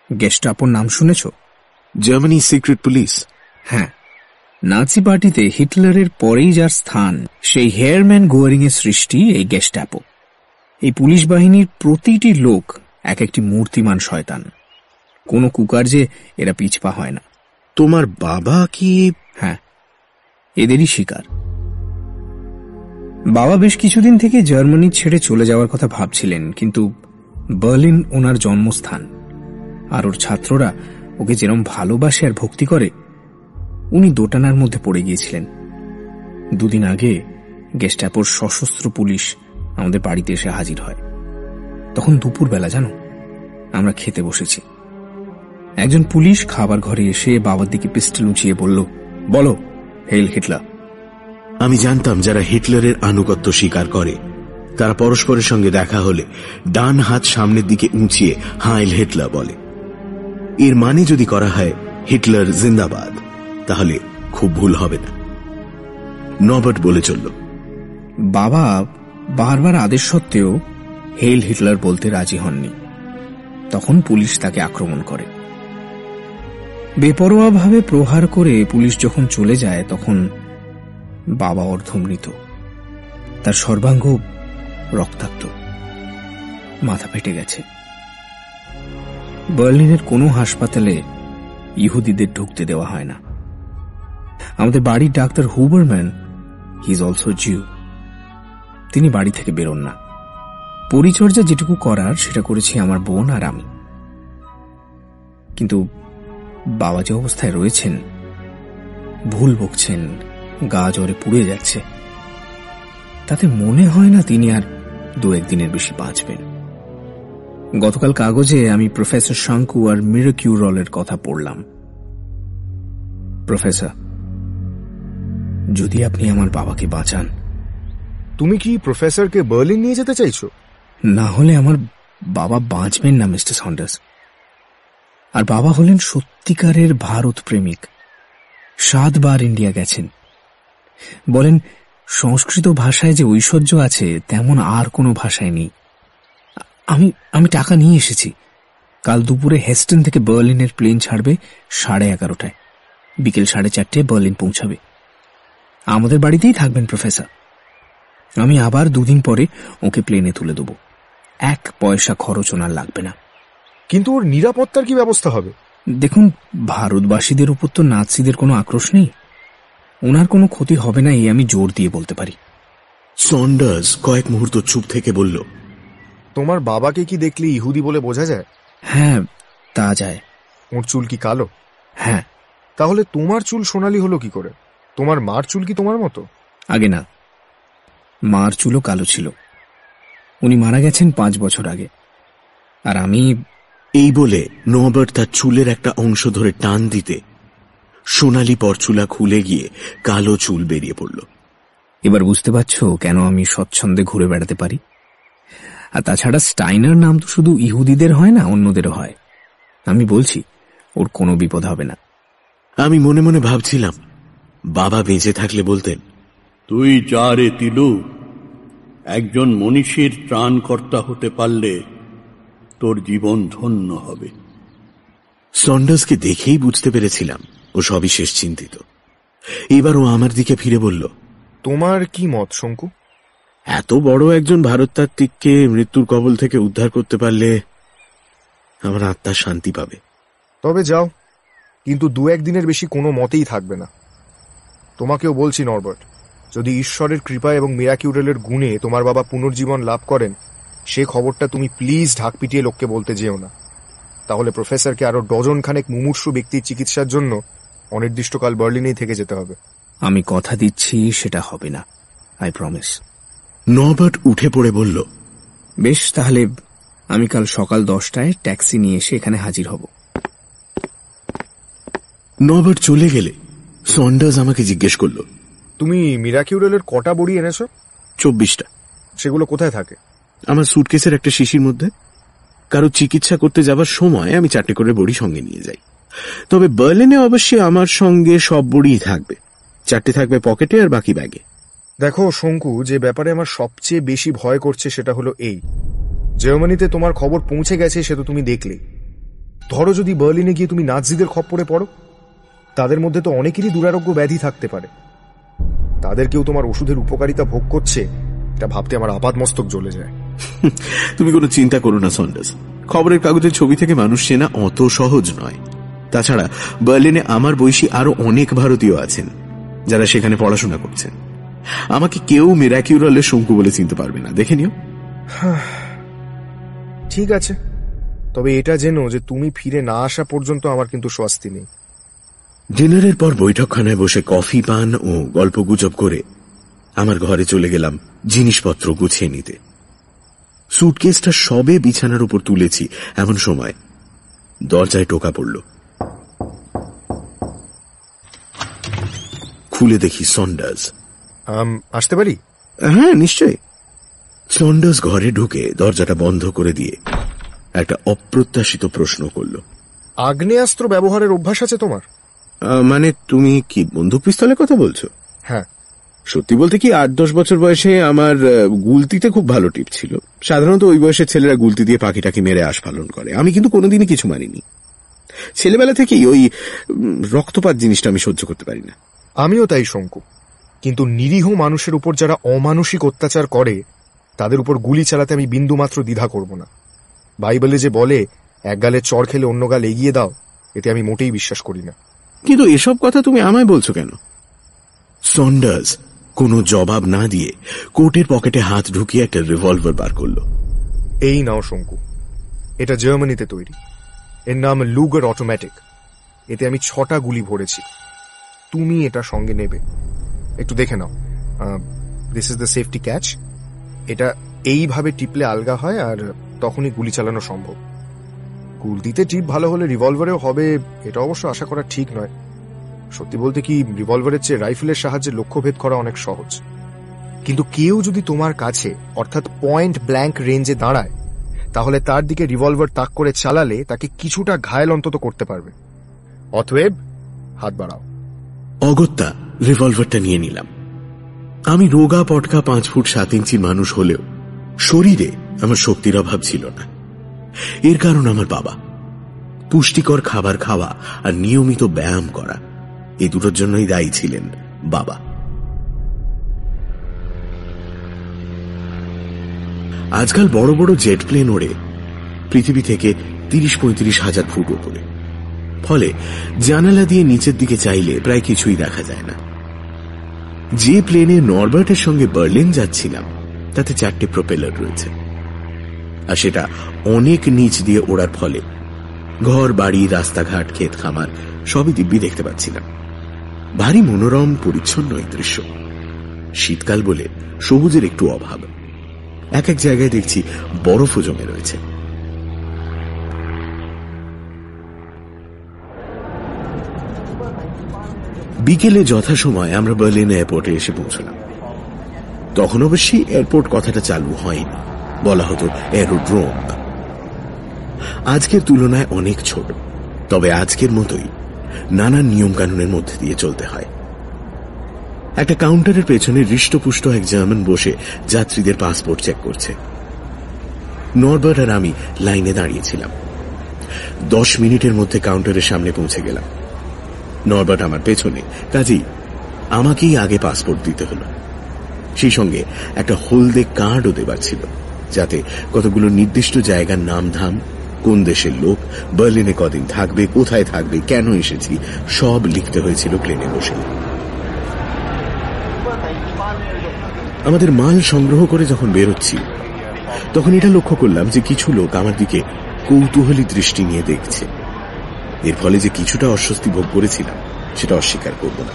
গেস্টাপোর নাম শুনেছ? Germany secret police. হ্যাঁ, নাজি পার্টিতে হিটলারের পরেই যার স্থান, সেই হেয়ারম্যান গোয়ারিং এর সৃষ্টি এই গেস্টাপো। এই পুলিশ বাহিনীর প্রতিটি লোক এক একটি মূর্তিমান শয়তান। কোনো কুকার্যে এরা পিছপা হয় না। তোমার বাবা কি? হ্যাঁ, এদেরই শিকার। বাবা বেশ কিছুদিন থেকে জার্মানি ছেড়ে চলে যাওয়ার কথা ভাবছিলেন, কিন্তু বার্লিন ওনার জন্মস্থান, আর ওর ছাত্ররা ওকে যেরকম ভালোবাসে আর ভক্তি করে, উনি দোটানার মধ্যে পড়ে গিয়েছিলেন। দুদিন আগে গেস্টাপোর সশস্ত্র পুলিশ আমাদের বাড়িতে এসে হাজির হয়। তখন দুপুরবেলা, জানো, আমরা খেতে বসেছি। একজন পুলিশ খাবার ঘরে এসে বাবার দিকে পিস্টল উঁচিয়ে বলল, বলো, হেইল হিটলার। আমি জানতাম যারা হিটলারের আনুগত্য স্বীকার করে তারা পরস্পরের সঙ্গে দেখা হলে ডান হাত সামনের দিকে উঁচিয়ে হাইল হিটলার বলে। এর মানে যদি করা হয় হিটলার জিন্দাবাদ, তাহলে খুব ভুল হবে না। নবার্ট বলে চলল। বাবা বারবার আদেশ সত্ত্বেও হেইল হিটলার বলতে রাজি হননি। তখন পুলিশ তাকে আক্রমণ করে। বেপরোয়াভাবে প্রহার করে পুলিশ যখন চলে যায়, তখন বাবা অর্ধমৃত, তার সর্বাঙ্গ রক্তাক্ত, মাথা ফেটে গেছে। বার্লিনের কোনো হাসপাতালে ইহুদিদের ঢুকতে দেওয়া হয় না। আমাদের বাড়ির ডাক্তার Huberman, he is also Jew, তিনি বাড়ি থেকে বেরোন না। পরিচর্যা যেটুকু করার সেটা করেছি আমার বোন আর আমি। কিন্তু বাবা যে অবস্থায় রয়েছেন, ভুল বকছেন, গা জ্বরে পুড়ে যাচ্ছে, তাতে মনে হয় না তিনি আর 2-1 দিনের বেশি বাঁচবেন। গতকাল কাগজে আমি প্রফেসর শাঙ্কু আর মিরাকিউরলের কথা পড়লাম। প্রফেসর, যদি আপনি আমার বাবাকে বাঁচান। তুমি কি প্রফেসরকে বার্লিন নিয়ে যেতে চাইছো? না হলে আমার বাবা বাঁচবেন না মিস্টার সন্ডার্স। আর বাবা হলেন সত্যিকারের ভারত প্রেমিক। 7 বার ইন্ডিয়া গেছেন। বলেন, সংস্কৃত ভাষায় যে ঐশ্বর্য আছে তেমন আর কোনো ভাষায় নেই। আমি টাকা নিয়ে এসেছি। কাল দুপুরে হেস্টন থেকে বার্লিনের প্লেন ছাড়বে 11:30টায়। বিকেল 4:30 বার্লিন পৌঁছাবে। আমাদের বাড়িতেই থাকবেন প্রফেসর। আমি আবার 2 দিন পরে ওকে প্লেনে তুলে দেব। 1 পয়সা খরচ ওনার লাগবে না। কিন্তু ওর নিরাপত্তার কি ব্যবস্থা হবে? দেখুন, ভারতবাসীদের উপর তো নাৎসিদের কোনো আক্রোশ নেই। ওনার কোনো ক্ষতি হবে না, এই আমি জোর দিয়ে বলতে পারি। সন্ডার্স কয়েক মুহূর্ত চুপ থেকে বলল, তোমার বাবাকে কি দেখলে ইহুদি বলে বোঝা যায়? হ্যাঁ, তা যায়। ওর চুল কি কালো? হ্যাঁ। তাহলে তোমার চুল সোনালী হলো কি করে? তোমার মার চুল কি তোমার মতো? আগে না, মার চুলও কালো ছিল। উনি মারা গেছেন 5 বছর আগে। আর আমি... এই বলে নবার্ট তার চুলের একটা অংশ ধরে টান দিতে সোনালী পরচুলা খুলে গিয়ে কালো চুল বেরিয়ে পড়ল। এবার বুঝতে পারছো কেন আমি স্বচ্ছন্দে ঘুরে বেড়াতে পারি? আর তাছাড়া স্টাইনার নাম তো শুধু ইহুদিদের হয় না, অন্যদেরও হয়। আমি বলছি, ওর কোনো বিপদ হবে না। আমি মনে মনে ভাবছিলাম, বাবা বেঁচে থাকলে বলতেন, তুই যা রে তিলু, একজন মনীষীর ত্রাণকর্তা হতে পারলে তোর জীবন ধন্য হবে। সন্ডার্সকে দেখেই বুঝতে পেরেছিলাম ও সবিশেষ চিন্তিত। এবার ও আমার দিকে ফিরে বলল, তোমার কি মত শঙ্কু? এত বড় একজন ভারততাত্ত্বিককে মৃত্যুর কবল থেকে উদ্ধার করতে পারলে আমার আত্মা শান্তি পাবে। তবে যাও, কিন্তু 2-1 দিনের বেশি কোনো মতেই থাকবে না। তোমাকেও বলছি নরবার্ট, যদি ঈশ্বরের কৃপা এবং মিরাকিউরেলের গুণে তোমার বাবা পুনর্জীবন লাভ করেন, সে খবরটা তুমি প্লিজ ঢাক পিটিয়ে লোককে বলতে যেও না। তাহলে প্রফেসরকে আরো 12 খানেক মুমূর্ষু ব্যক্তির চিকিৎসার জন্য অনির্দিষ্টকাল বার্লিনেই থেকে যেতে হবে। আমি কথা দিচ্ছি সেটা হবে না, আই প্রমিস। নবার্ট উঠে পড়ে বলল, বেশ, তাহলে আমি কাল সকাল 10টায় ট্যাক্সি নিয়ে এসে এখানে হাজির হব। নবার্ট চলে গেলে সন্ডার্স আমাকে জিজ্ঞেস করল, তুমি মিরাকিউরেলের কটা বড়ি এনেছো? 24টা। সেগুলো কোথায় থাকে? আমার সুটকেসের একটা শিশির মধ্যে। কারো চিকিৎসা করতে যাবার সময় আমি 4টে করে বড়ি সঙ্গে নিয়ে যাই। তবে বার্লিনে অবশ্যই আমার সঙ্গে সব বড়িই থাকবে। 4টে থাকবে পকেটে আর বাকি ব্যাগে। দেখো শঙ্কু, যে ব্যাপারে আমার সবচেয়ে বেশি ভয় করছে সেটা হলো এই, জার্মানিতে তোমার খবর পৌঁছে গেছে সে তো তুমি দেখলেই। ধরো যদি বার্লিনে গিয়ে তুমি নাৎসিদের খপ্পরে পড়ো, তাদের মধ্যে তো অনেকেরই দুরারোগ্য ব্যাধি থাকতে পারে। তাদের কেউ তোমার ওষুধের উপকারিতা ভোগ করছে, এটা ভাবতে আমার আপাদমস্তক জ্বলে যায়। তুমি কোনো চিন্তা করো না সন্ডার্স, খবরের কাগজের ছবি থেকে মানুষ চেনা অত সহজ নয়। তাছাড়া বার্লিনে আমার বয়সী আরো অনেক ভারতীয় আছেন যারা সেখানে পড়াশোনা করছেন। আমাকে কেউ মিরাকিউরালের শঙ্কু বলে চিনতে পারবে না, দেখে নিও। ঠিক আছে, তবে এটা জেনো যে তুমি ফিরে না আসা পর্যন্ত আমার কিন্তু স্বস্তি নেই। ডিনারের পর বৈঠকখানায় বসে কফি পান ও গল্পগুজব করে আমার ঘরে চলে গেলাম জিনিসপত্র গুছিয়ে নিতে। সুটকেসটা সবে বিছানার উপর তুলেছি এমন সময় দরজায় টোকা পড়ল। খুলে দেখি সন্ডার্স। আসতে পারি? হ্যাঁ, নিশ্চয়। সন্ডার্স ঘরে ঢুকে দরজাটা বন্ধ করে দিয়ে একটা অপ্রত্যাশিত প্রশ্ন করল। আগ্নেয়াস্ত্র ব্যবহারের অভ্যাস আছে তোমার? মানে তুমি কি বন্দুক পিস্তলের কথা বলছো? হ্যাঁ। সত্যি বলতে কি 8-10 বছর বয়সে আমার গুলতিতে খুব ভালো টিপ ছিল। সাধারণত ওই বয়সের ছেলেরা গুলতি দিয়ে পাখিটাকে মেরে আস্ফালন করে, আমি কিন্তু কোনোদিনই কিছু মানিনি। ছেলেবেলা থেকেই ওই রক্তপাত জিনিসটা আমি সহ্য করতে পারি না। আমিও তাই শঙ্কু, কিন্তু নিরীহ মানুষের উপর যারা অমানসিক অত্যাচার করে তাদের উপর গুলি চালাতে আমি বিন্দুমাত্র দ্বিধা করব না। বাইবেলে যে বলে এক গালে চড় খেলে অন্য গাল এগিয়ে দাও, এতে আমি মোটেই বিশ্বাস করি না। কিন্তু এসব কথা তুমি আমায় বলছো কেন? সন্ডার্স কোনো জবাব না দিয়ে কোটের পকেটে হাত ঢুকিয়ে একটা রিভলভার বার করল। এই নাও শঙ্কু, এটা জার্মানিতে তৈরি, এর নাম লুগার অটোমেটিক। এতে আমি 6টা গুলি ভরেছি। তুমি এটা সঙ্গে নেবে, একটু দেখে নাও। This is the safety catch. এটা এইভাবে টিপলে আলগা হয় আর তখনই গুলি চালানো সম্ভব। গুলতিতে টিপ ভালো হলে রিভলভারেও হবে, এটা অবশ্য আশা করা ঠিক নয়। সত্যি বলতে কি, রিভলভারের চেয়ে রাইফেলের সাহায্যে লক্ষ্যভেদ করা অনেক সহজ। কিন্তু কেউ যদি তোমার কাছে অর্থাৎ পয়েন্ট ব্ল্যাঙ্ক রেঞ্জে দাঁড়ায়, তাহলে তার দিকে রিভলভার তাক করে চালালে তাকে কিছুটা ঘায়েল অন্তত করতে পারবে। অতএব হাত বাড়াও। অগত্যা রিভলভারটা নিয়ে নিলাম। আমি রোগা পটকা 5 ফুট 7 ইঞ্চির মানুষ হলেও শরীরে আমার শক্তির অভাব ছিল না। এর কারণ আমার বাবা। পুষ্টিকর খাবার খাওয়া আর নিয়মিত ব্যায়াম করা, এই দুটোর জন্যই দায়ী ছিলেন বাবা। আজকাল বড় বড় জেট প্লেন ওড়ে পৃথিবী থেকে 30-35 হাজার ফুট উপরে, ফলে জানালা দিয়ে নিচের দিকে চাইলে প্রায় কিছুই দেখা যায় না। যে প্লেনে নরবার্টের সঙ্গে বার্লিন যাচ্ছিলাম তাতে 4টে প্রপেলার রয়েছে, আর সেটা অনেক নিচ দিয়ে ওড়ার ফলে ঘর বাড়ি, রাস্তাঘাট, ক্ষেত খামার সবই দিব্যি দেখতে পাচ্ছিলাম। ভারী মনোরম পরিচ্ছন্ন এই দৃশ্য। শীতকাল বলে সবুজের একটু অভাব। এক এক জায়গায় দেখছি বরফও জমে রয়েছে। বিকেলে যথাসময় আমরা বার্লিন এয়ারপোর্টে এসে পৌঁছলাম। তখন অবশ্যই এয়ারপোর্ট কথাটা চালু হয়নি, বলা হতো এরোড্রোম। আজকের তুলনায় অনেক ছোট, তবে আজকের মতোই নানান নিয়ম কানুনের মধ্যে দিয়ে চলতে হয়। একটা কাউন্টারের পেছনে হৃষ্টপুষ্ট এক জার্মান বসে যাত্রীদের পাসপোর্ট চেক করছে। নরবার্ট আর আমি লাইনে দাঁড়িয়েছিলাম। 10 মিনিটের মধ্যে কাউন্টারের সামনে পৌঁছে গেলাম। নরবার্ট আমার পেছনে, কাজেই আমাকেই আগে পাসপোর্ট দিতে হলো। সেই সঙ্গে একটা হলদে কার্ডও দেবার ছিল, যাতে কতগুলো নির্দিষ্ট জায়গার নাম ধাম, কোন দেশের লোক, বার্লিনে কদিন থাকবে, কোথায় থাকবে, কেন এসেছি, সব লিখতে হয়েছিল প্লেনে বসে। আমাদের মাল সংগ্রহ করে যখন বেরোচ্ছি তখন এটা লক্ষ্য করলাম যে কিছু লোক আমার দিকে কৌতূহলী দৃষ্টি নিয়ে দেখছে। এর ফলে যে কিছুটা অস্বস্তি ভোগ করেছিলাম সেটা অস্বীকার করব না।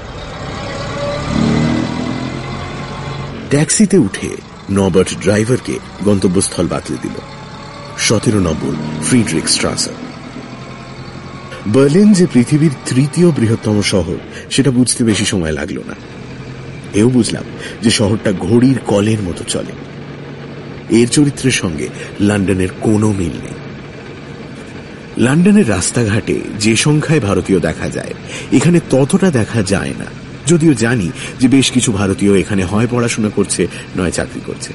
ট্যাক্সিতে উঠে নবার্ট ড্রাইভারকে গন্তব্যস্থল বাতলে দিল, 17 নম্বর ফ্রিডরিক স্ট্রাসে। বার্লিন যে পৃথিবীর 3য় বৃহত্তম শহর সেটা বুঝতে বেশি সময় লাগলো না। এও বুঝলাম যে শহরটা ঘড়ির কলের মতো চলে। এর চরিত্রের সঙ্গে লন্ডনের কোনো মিল নেই। লন্ডনের রাস্তাঘাটে যে সংখ্যায় ভারতীয় দেখা যায়, এখানে ততটা দেখা যায় না, যদিও জানি যে বেশ কিছু ভারতীয় এখানে হয় পড়াশোনা করছে, নয় চাকরি করছে।